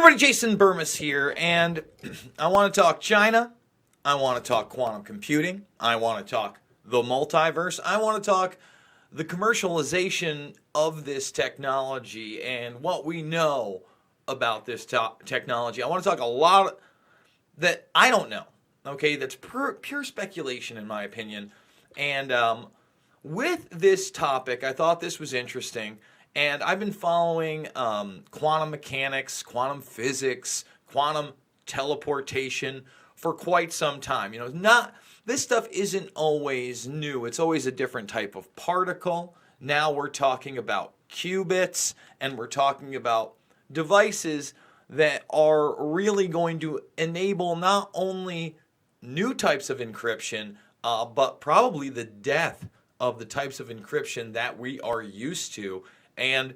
Everybody, Jason Burmis here, and I want to talk China. I want to talk quantum computing. I want to talk the multiverse. I want to talk the commercialization of this technology and what we know about this technology. I want to talk a lot that I don't know, okay? That's pure speculation in my opinion. And with this topic, I thought this was interesting. And I've been following quantum mechanics, quantum physics, quantum teleportation for quite some time. This stuff isn't always new. It's always a different type of particle. Now we're talking about qubits, and we're talking about devices that are really going to enable not only new types of encryption, but probably the death of the types of encryption that we are used to. And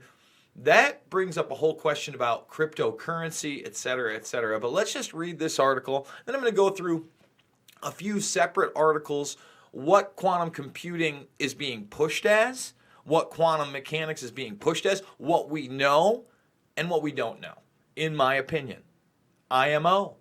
that brings up a whole question about cryptocurrency, et cetera, et cetera. But let's just read this article. Then I'm going to go through a few separate articles, what quantum computing is being pushed as, what quantum mechanics is being pushed as, what we know, and what we don't know, in my opinion. IMO.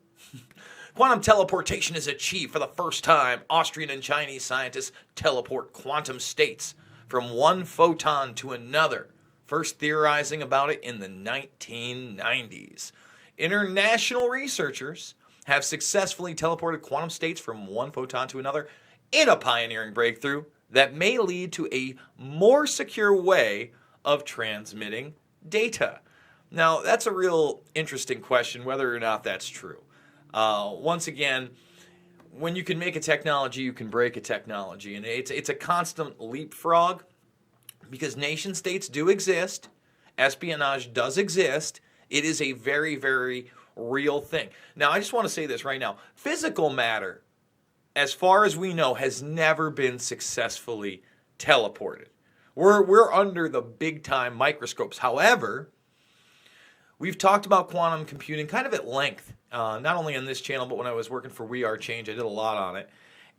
Quantum teleportation is achieved for the first time. Austrian and Chinese scientists teleport quantum states from one photon to another, first theorizing about it in the 1990s. International researchers have successfully teleported quantum states from one photon to another in a pioneering breakthrough that may lead to a more secure way of transmitting data. Now, that's a real interesting question, whether or not that's true. Once again, when you can make a technology, you can break a technology. And it's a constant leapfrog because nation states do exist. Espionage does exist. It is a very, very real thing. Now, I just want to say this right now. Physical matter, as far as we know, has never been successfully teleported. We're under the big-time microscopes. However, we've talked about quantum computing kind of at length, not only on this channel, but when I was working for We Are Change, I did a lot on it.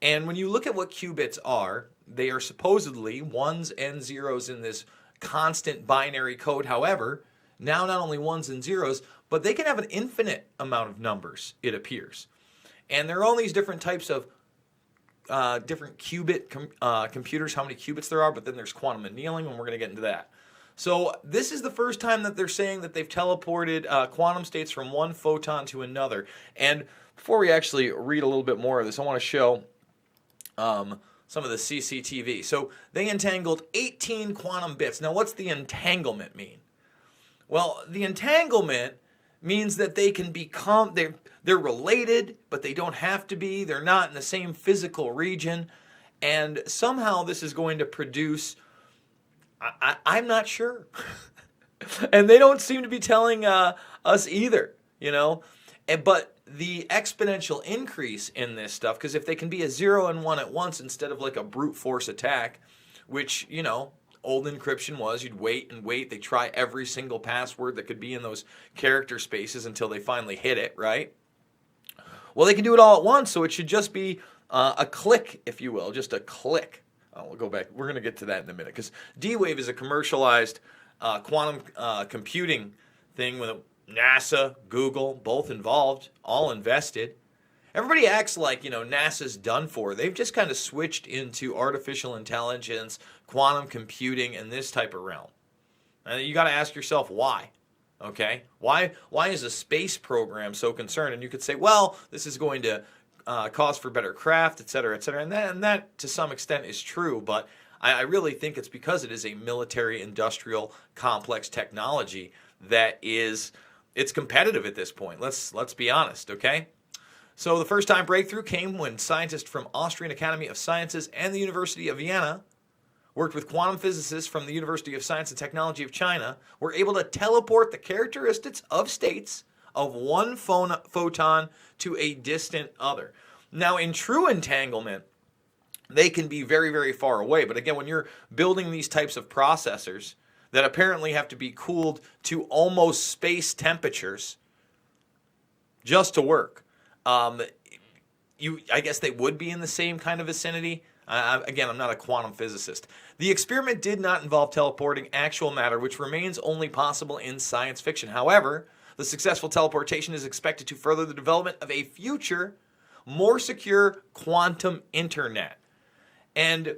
And when you look at what qubits are, they are supposedly ones and zeros in this constant binary code. However, now not only ones and zeros, but they can have an infinite amount of numbers, it appears. And there are all these different types of different qubit computers, how many qubits there are, but then there's quantum annealing, and we're going to get into that. So this is the first time that they're saying that they've teleported quantum states from one photon to another. And before we actually read a little bit more of this, I want to show some of the CCTV. So they entangled 18 quantum bits. Now, what's the entanglement mean? Well, the entanglement means that they can become, they're related, but they don't have to be. They're not in the same physical region. And somehow this is going to produce, I'm not sure. And they don't seem to be telling us either, But the exponential increase in this stuff, because if they can be a 0 and 1 at once instead of like a brute force attack, which, old encryption was, you'd wait and wait. They try every single password that could be in those character spaces until they finally hit it, right? Well, they can do it all at once, so it should just be a click, if you will, just a click. We'll go back. We're going to get to that in a minute, because DWave is a commercialized quantum computing thing with NASA, Google, both involved, all invested. Everybody acts like, NASA's done for. They've just kind of switched into artificial intelligence, quantum computing, and this type of realm. And you got to ask yourself why. Okay? Why is a space program so concerned? And you could say, well, this is going to cause for better craft, et cetera, et cetera. And that to some extent is true, but I really think it's because it is a military-industrial complex technology that it's competitive at this point. Let's be honest, okay? So the first time breakthrough came when scientists from Austrian Academy of Sciences and the University of Vienna worked with quantum physicists from the University of Science and Technology of China, were able to teleport the characteristics of states of one photon to a distant other. Now, in true entanglement, they can be very, very far away. But again, when you're building these types of processors that apparently have to be cooled to almost space temperatures just to work, I guess they would be in the same kind of vicinity. Again, I'm not a quantum physicist. The experiment did not involve teleporting actual matter, which remains only possible in science fiction. However, The successful teleportation is expected to further the development of a future, more secure quantum internet. And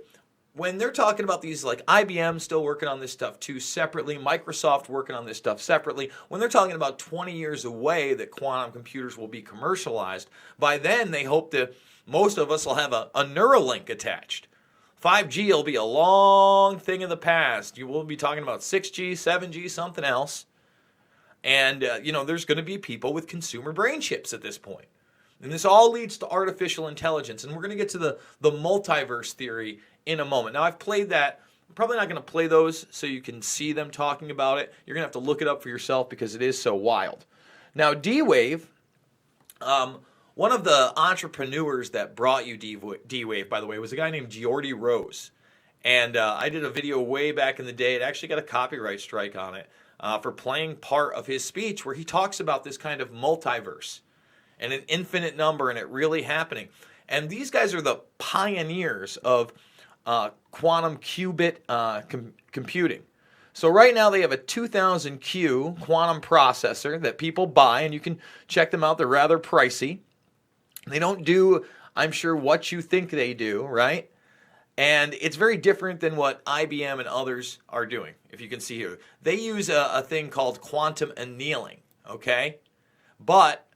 when they're talking about these, like IBM still working on this stuff too separately, Microsoft working on this stuff separately, when they're talking about 20 years away that quantum computers will be commercialized, by then they hope that most of us will have a Neuralink attached. 5G will be a long thing in the past. You will be talking about 6G, 7G, something else. And, there's going to be people with consumer brain chips at this point. And this all leads to artificial intelligence. And we're going to get to the multiverse theory in a moment. Now, I've played that. I'm probably not going to play those so you can see them talking about it. You're going to have to look it up for yourself because it is so wild. Now, DWave, one of the entrepreneurs that brought you DWave, by the way, was a guy named Geordie Rose. And I did a video way back in the day. It actually got a copyright strike on it for playing part of his speech where he talks about this kind of multiverse and an infinite number and it really happening. And these guys are the pioneers of quantum qubit computing. So right now they have a 2000Q quantum processor that people buy, and you can check them out. They're rather pricey. They don't do, I'm sure, what you think they do, right? And it's very different than what IBM and others are doing, if you can see here. They use a thing called quantum annealing, okay? But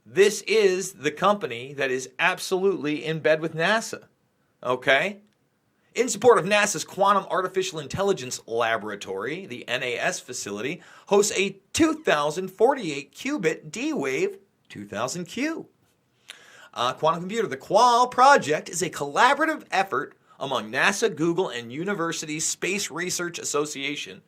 this is the company that is absolutely in bed with NASA, okay? In support of NASA's Quantum Artificial Intelligence Laboratory, the NAS facility hosts a 2048 qubit D-Wave 2000Q. Quantum computer. The Qual project is a collaborative effort among NASA, Google, and University Space Research Association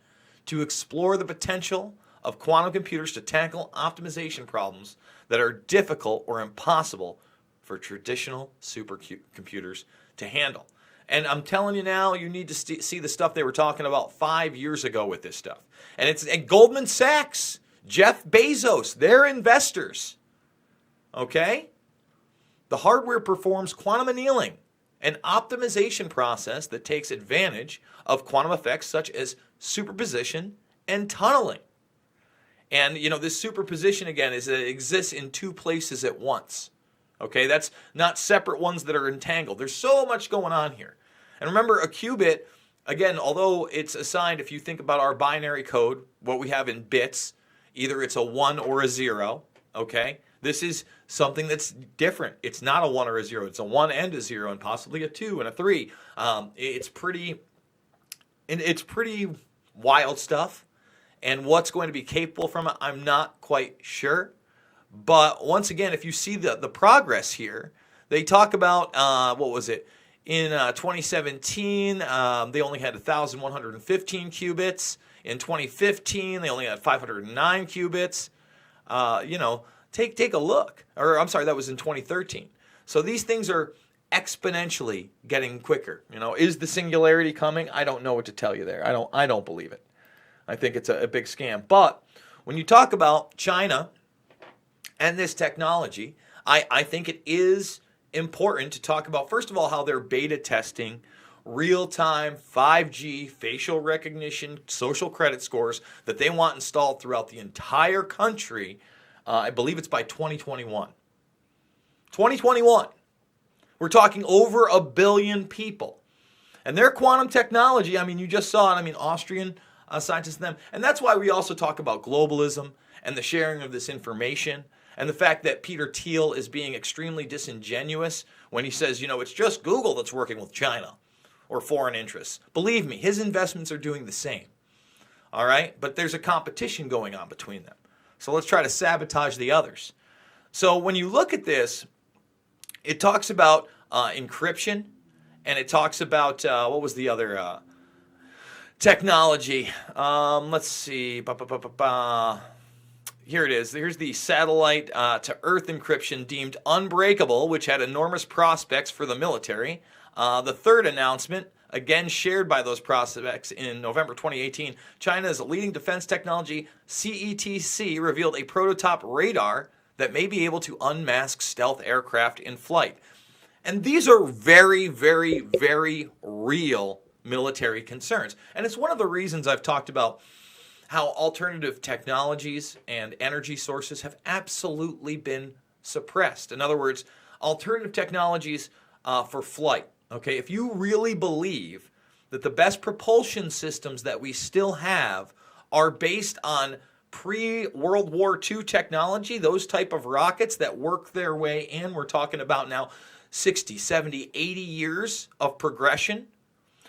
to explore the potential of quantum computers to tackle optimization problems that are difficult or impossible for traditional supercomputers to handle. And I'm telling you now, you need to see the stuff they were talking about 5 years ago with this stuff. And it's at Goldman Sachs, Jeff Bezos, they're investors. Okay? The hardware performs quantum annealing, an optimization process that takes advantage of quantum effects such as superposition and tunneling. And, this superposition, again, is that it exists in two places at once. Okay, that's not separate ones that are entangled. There's so much going on here. And remember, a qubit, again, although it's assigned, if you think about our binary code, what we have in bits, either it's a 1 or a 0, okay? This is something that's different. It's not a 1 or a 0. It's a 1 and a 0 and possibly a 2 and a 3. It's pretty wild stuff. And what's going to be capable from it, I'm not quite sure. But once again, if you see the progress here, they talk about, in 2017, they only had 1,115 qubits. In 2015, they only had 509 qubits. Take a look. Or I'm sorry, that was in 2013. So these things are exponentially getting quicker. Is the singularity coming? I don't know what to tell you there. I don't believe it. I think it's a big scam. But when you talk about China and this technology, I think it is important to talk about, first of all, how they're beta testing real-time 5G facial recognition social credit scores that they want installed throughout the entire country. I believe it's by 2021. 2021. We're talking over 1 billion people. And their quantum technology, you just saw it. Austrian scientists and them. And that's why we also talk about globalism and the sharing of this information. And the fact that Peter Thiel is being extremely disingenuous when he says, it's just Google that's working with China or foreign interests. Believe me, his investments are doing the same. All right? But there's a competition going on between them. So let's try to sabotage the others. So when you look at this, it talks about encryption, and it talks about, what was the other technology? Let's see. Here it is. Here's the satellite to Earth encryption deemed unbreakable, which had enormous prospects for the military. The third announcement, again shared by those prospects in November 2018, China's leading defense technology, CETC, revealed a prototype radar that may be able to unmask stealth aircraft in flight. And these are very, very, very real military concerns. And it's one of the reasons I've talked about how alternative technologies and energy sources have absolutely been suppressed. In other words, alternative technologies for flight. Okay, if you really believe that the best propulsion systems that we still have are based on pre-World War II technology, those type of rockets that work their way in, we're talking about now 60, 70, 80 years of progression.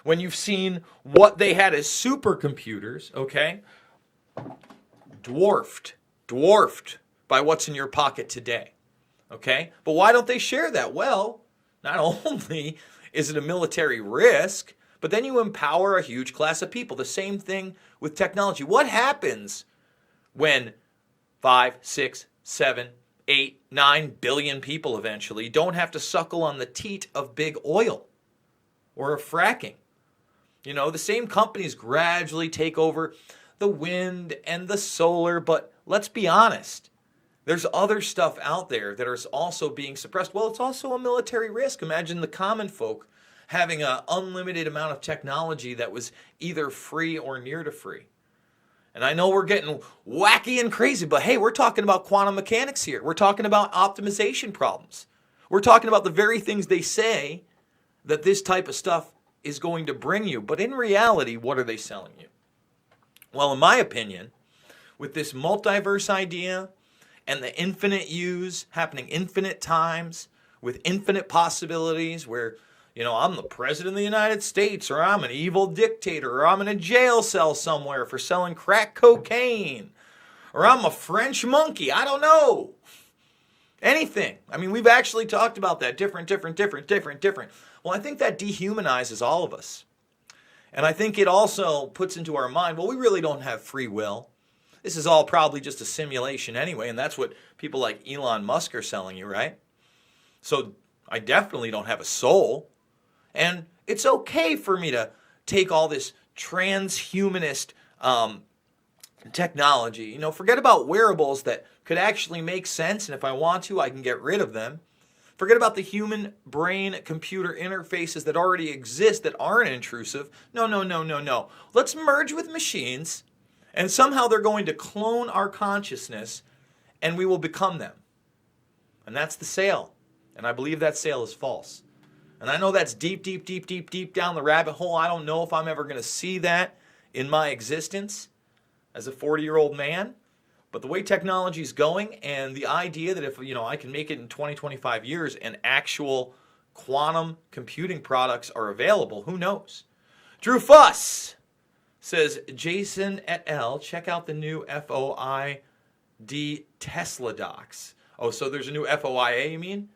When you've seen what they had as supercomputers, okay, dwarfed by what's in your pocket today, okay? But why don't they share that? Well, not only is it a military risk, but then you empower a huge class of people. The same thing with technology. What happens when 5, 6, 7, 8, 9 billion people eventually don't have to suckle on the teat of big oil or of fracking? You know, the same companies gradually take over the wind and the solar, but let's be honest. There's other stuff out there that is also being suppressed. Well, it's also a military risk. Imagine the common folk having an unlimited amount of technology that was either free or near to free. And I know we're getting wacky and crazy, but hey, we're talking about quantum mechanics here. We're talking about optimization problems. We're talking about the very things they say that this type of stuff is going to bring you. But in reality, what are they selling you? Well, in my opinion, with this multiverse idea and the infinite use happening infinite times with infinite possibilities where, you know, I'm the president of the United States, or I'm an evil dictator, or I'm in a jail cell somewhere for selling crack cocaine, or I'm a French monkey. I don't know. Anything. I mean, we've actually talked about that. Different. Well, I think that dehumanizes all of us. And I think it also puts into our mind, well, we really don't have free will. This is all probably just a simulation anyway, and that's what people like Elon Musk are selling you, right? So I definitely don't have a soul. And it's okay for me to take all this transhumanist technology. You know, forget about wearables that could actually make sense, and if I want to, I can get rid of them. Forget about the human brain-computer interfaces that already exist that aren't intrusive. No. Let's merge with machines, and somehow they're going to clone our consciousness, and we will become them. And that's the sale. And I believe that sale is false. And I know that's deep down the rabbit hole. I don't know if I'm ever going to see that in my existence as a 40-year-old man. But the way technology is going, and the idea that if, you know, I can make it in 20, 25 years and actual quantum computing products are available, who knows? Drew Fuss says, Jason et al., check out the new FOID Tesla docs. Oh, so there's a new FOIA, you mean?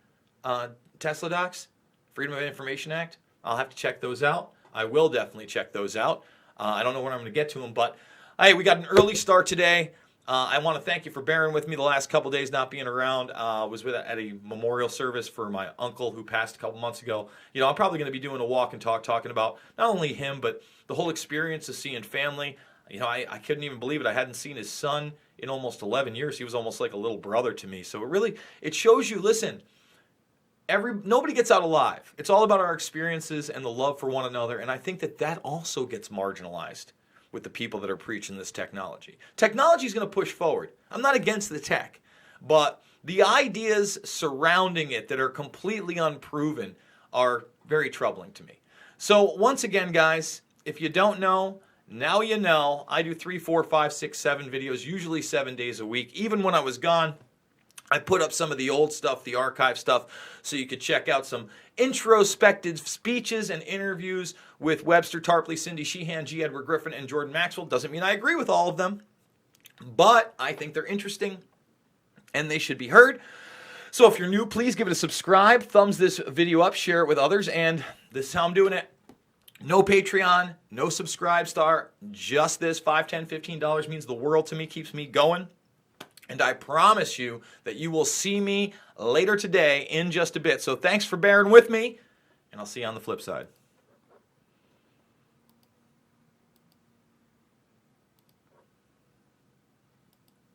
Tesla docs? Freedom of Information Act? I'll have to check those out. I will definitely check those out. I don't know when I'm going to get to them, but hey, we got an early start today. I want to thank you for bearing with me the last couple days not being around. I was at a memorial service for my uncle who passed a couple months ago. You know, I'm probably going to be doing a walk and talk talking about not only him, but the whole experience of seeing family. You know, I couldn't even believe it. I hadn't seen his son in almost 11 years. He was almost like a little brother to me. So it shows you, listen, nobody gets out alive. It's all about our experiences and the love for one another. And I think that also gets marginalized with the people that are preaching this technology. Technology is going to push forward. I'm not against the tech, but the ideas surrounding it that are completely unproven are very troubling to me. So once again, guys, if you don't know, now you know. I do 3, 4, 5, 6, 7 videos, usually 7 days a week. Even when I was gone, I put up some of the old stuff, the archive stuff, so you could check out some introspective speeches and interviews with Webster Tarpley, Cindy Sheehan, G. Edward Griffin, and Jordan Maxwell. Doesn't mean I agree with all of them, but I think they're interesting and they should be heard. So if you're new, please give it a subscribe, thumbs this video up, share it with others, and this is how I'm doing it. No Patreon, no subscribe star, just this. $5, $10, $15 means the world to me, keeps me going. And I promise you that you will see me later today in just a bit. So thanks for bearing with me, and I'll see you on the flip side.